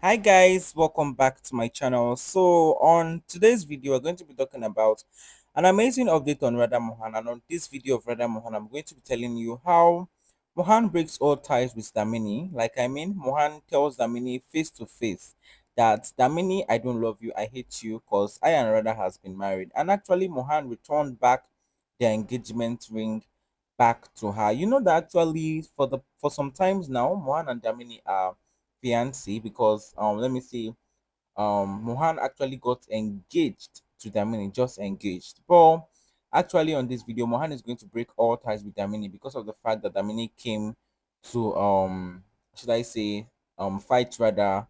Hi guys, welcome back to my channel. So on today's video, we're going to be talking about an amazing update on Radha Mohan. And on this video of Radha Mohan, I'm going to be telling you how Mohan breaks all ties with Damini. Mohan tells Damini face to face that Damini, I don't love you, I hate you, because I and Radha has been married. And actually, Mohan returned back their engagement ring back to her. You know that actually for some times now, Mohan and Damini are fiancé because let me see, Mohan actually got engaged to Damini, just engaged. But actually on this video, Mohan is going to break all ties with Damini because of the fact that Damini came to should I say fight rather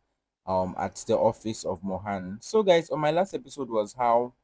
at the office of Mohan. So guys, on my last episode was how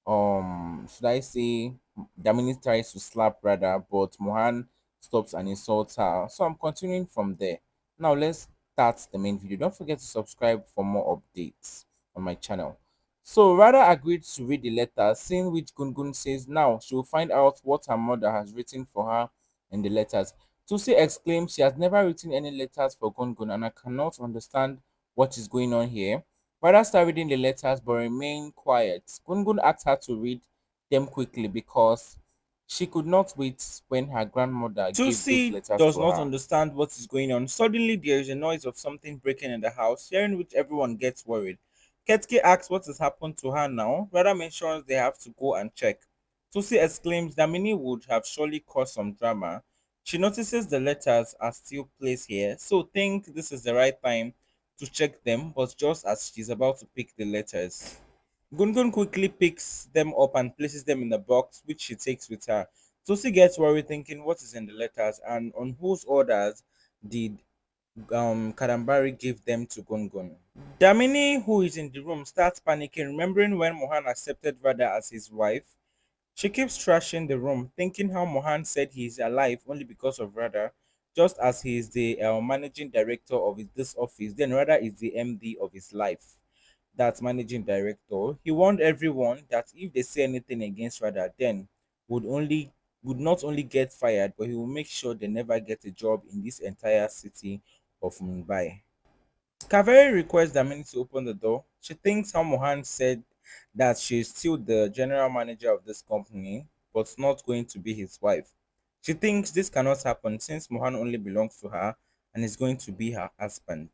should I say Damini tries to slap Radha, but Mohan stops and insults her. So I'm continuing from there. Now let's start the main video. Don't forget to subscribe for more updates on my channel. So Radha agreed to read the letter, seeing which Gungun says now she will find out what her mother has written for her in the letters. Tusi exclaims she has never written any letters for Gungun and I cannot understand what is going on here. Radha started reading the letters but remained quiet. Gungun asked her to read them quickly because she could not wait when her grandmother gave those Tusi letters does to not her. understand what is going on. Suddenly, there is a noise of something breaking in the house, hearing which everyone gets worried. Ketke asks what has happened to her now. Radha mentions they have to go and check. Tusi exclaims Damini would have surely caused some drama. She notices the letters are still placed here, so think this is the right time to check them, but just as she's about to pick the letters. Gungun quickly picks them up and places them in the box, which she takes with her. Tosi gets worried, thinking what is in the letters and on whose orders did Kadambari give them to Gungun. Damini, who is in the room, starts panicking, remembering when Mohan accepted Radha as his wife. She keeps trashing the room, thinking how Mohan said he is alive only because of Radha, just as he is the managing director of this office. Then Radha is the MD of his life. That's managing director. He warned everyone that if they say anything against Radha, then would only would not only get fired, but he will make sure they never get a job in this entire city of Mumbai. Kaveri requests Damini to open the door. She thinks how Mohan said that she is still the general manager of this company, but not going to be his wife. She thinks this cannot happen since Mohan only belongs to her and is going to be her husband.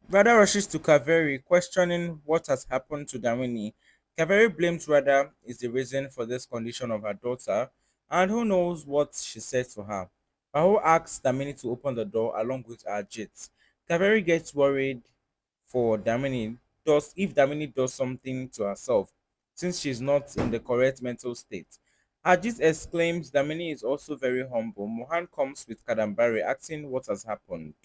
Radha rushes to Kaveri, questioning what has happened to Damini. Kaveri blames Radha is the reason for this condition of her daughter, and who knows what she said to her. Rahul asks Damini to open the door along with Ajit. Kaveri gets worried for Damini does if Damini does something to herself, since she's not in the correct mental state. Ajit exclaims Damini is also very humble. Mohan comes with Kadambari asking what has happened.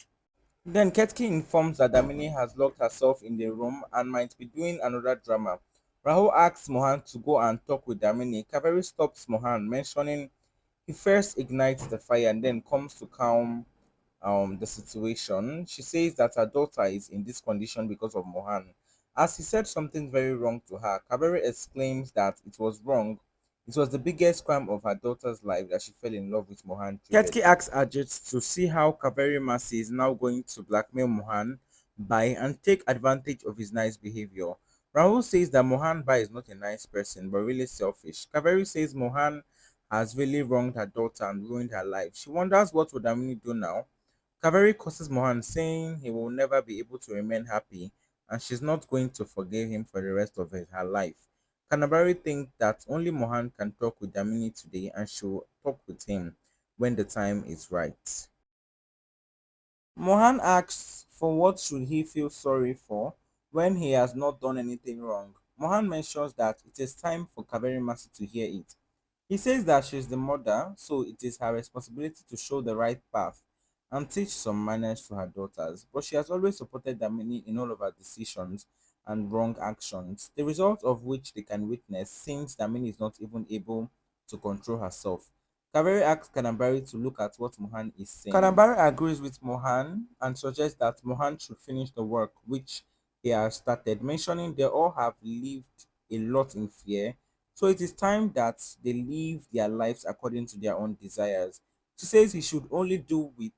Then Ketki informs that Damini has locked herself in the room and might be doing another drama. Rahul asks Mohan to go and talk with Damini. Kaveri stops Mohan, mentioning he first ignites the fire and then comes to calm the situation. She says that her daughter is in this condition because of Mohan. As he said something very wrong to her, Kaveri exclaims that it was wrong. It was the biggest crime of her daughter's life that she fell in love with Mohan. Ketki asks Ajit to see how Kaveri Masi is now going to blackmail Mohan Bai and take advantage of his nice behavior. Rahul says that Mohan Bai is not a nice person but really selfish. Kaveri says Mohan has really wronged her daughter and ruined her life. She wonders what would Damini do now. Kaveri curses Mohan, saying he will never be able to remain happy and she's not going to forgive him for the rest of her life. Kanabari thinks that only Mohan can talk with Damini today and she'll talk with him when the time is right. Mohan asks for what should he feel sorry for when he has not done anything wrong. Mohan mentions that it is time for Kaveri Masi to hear it. He says that she is the mother, so it is her responsibility to show the right path and teach some manners to her daughters. But she has always supported Damini in all of her decisions and wrong actions, the result of which they can witness since Damini is not even able to control herself. Kaveri asks Kanambari to look at what Mohan is saying. Kanambari agrees with Mohan and suggests that Mohan should finish the work which he has started, mentioning they all have lived a lot in fear, so it is time that they live their lives according to their own desires. She says he should only do with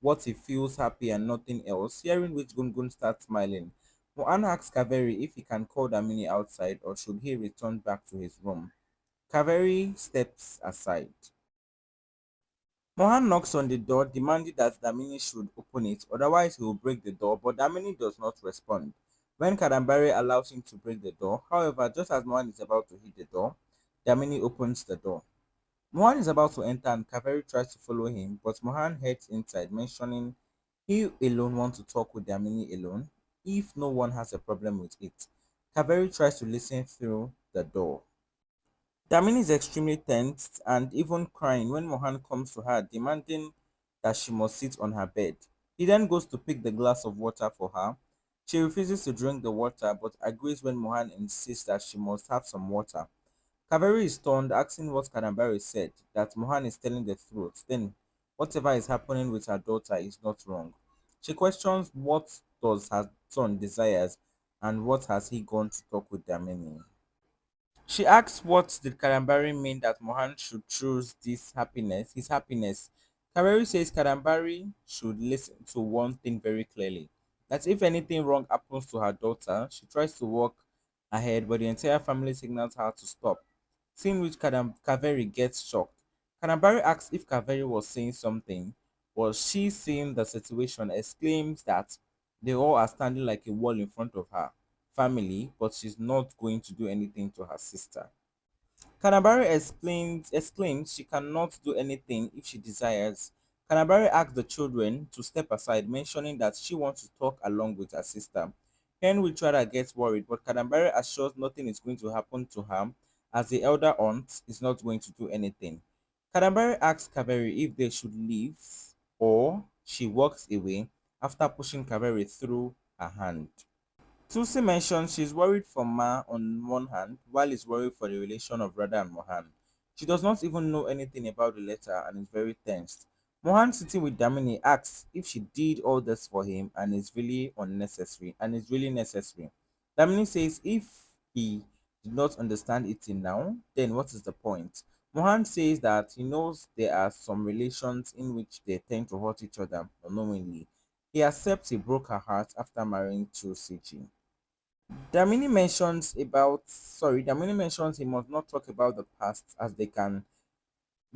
what he feels happy and nothing else, hearing which Gungun starts smiling. Mohan asks Kaveri if he can call Damini outside or should he return back to his room. Kaveri steps aside. Mohan knocks on the door, demanding that Damini should open it, otherwise he will break the door, but Damini does not respond. When Kadambari allows him to break the door, however, just as Mohan is about to hit the door, Damini opens the door. Mohan is about to enter and Kaveri tries to follow him, but Mohan heads inside, mentioning he alone wants to talk with Damini alone, if no one has a problem with it. Kaveri tries to listen through the door. Damini is extremely tense and even crying when Mohan comes to her, demanding that she must sit on her bed. He then goes to pick the glass of water for her. She refuses to drink the water but agrees when Mohan insists that she must have some water. Kaveri is stunned, asking what Kadambari said, that Mohan is telling the truth. Then, whatever is happening with her daughter is not wrong. She questions what does her son desires and what has he gone to talk with Damini. She asks what did Kadambari mean that Mohan should choose his happiness. Kaveri says Kadambari should listen to one thing very clearly. That if anything wrong happens to her daughter, she tries to walk ahead, but the entire family signals her to stop. Seeing which Kaveri gets shocked. Kadambari asks if Kaveri was saying something. Was she seeing the situation? Exclaims that they all are standing like a wall in front of her family, but she's not going to do anything to her sister. Kanabari exclaims she cannot do anything if she desires. Kanabari asks the children to step aside, mentioning that she wants to talk along with her sister. Henry Trada gets worried, but Kanabari assures nothing is going to happen to her, as the elder aunt is not going to do anything. Kanabari asks Kaveri if they should leave, or she walks away after pushing Kaveri through her hand. Tulsi mentions she's worried for Ma on one hand, while is worried for the relation of Radha and Mohan. She does not even know anything about the letter and is very tensed. Mohan, sitting with Damini, asks if she did all this for him and is really unnecessary and is really necessary. Damini says if he did not understand it till now, then what is the point? Mohan says that he knows there are some relations in which they tend to hurt each other unknowingly. He accepts he broke her heart after marrying Tulsi. Damini mentions he must not talk about the past as they can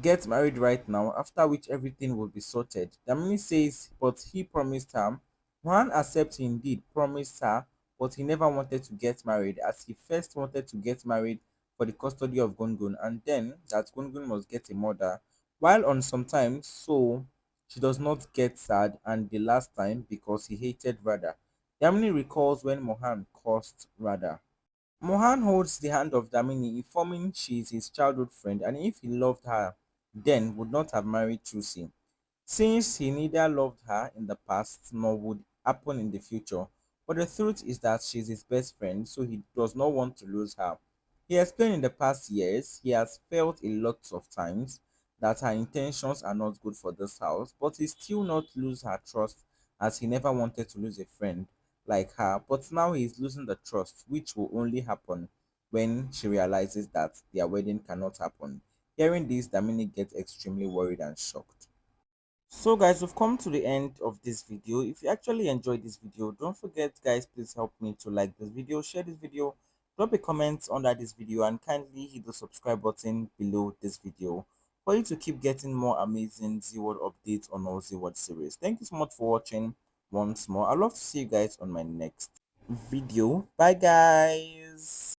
get married right now, after which everything will be sorted. Damini says, but he promised her. Juan accepts he indeed promised her, but he never wanted to get married, as he first wanted to get married for the custody of Gungun, and then that Gungun must get a mother, while on sometimes so she does not get sad, and the last time because he hated Radha. Damini recalls when Mohan cursed Radha. Mohan holds the hand of Damini, informing she is his childhood friend, and if he loved her, then would not have married Trucy. Since he neither loved her in the past nor would happen in the future, but the truth is that she is his best friend, so he does not want to lose her. He explained in the past years he has felt a lot of times that her intentions are not good for this house, but he still not lose her trust as he never wanted to lose a friend like her. But now he is losing the trust, which will only happen when she realizes that their wedding cannot happen. Hearing this, Damini gets extremely worried and shocked. So guys, we've come to the end of this video. If you actually enjoyed this video, don't forget guys, please help me to like this video, share this video, drop a comment under this video, and kindly hit the subscribe button below this video for you to keep getting more amazing Z-World updates on our Z-World series. Thank you so much for watching once more. I'd love to see you guys on my next video. Bye guys.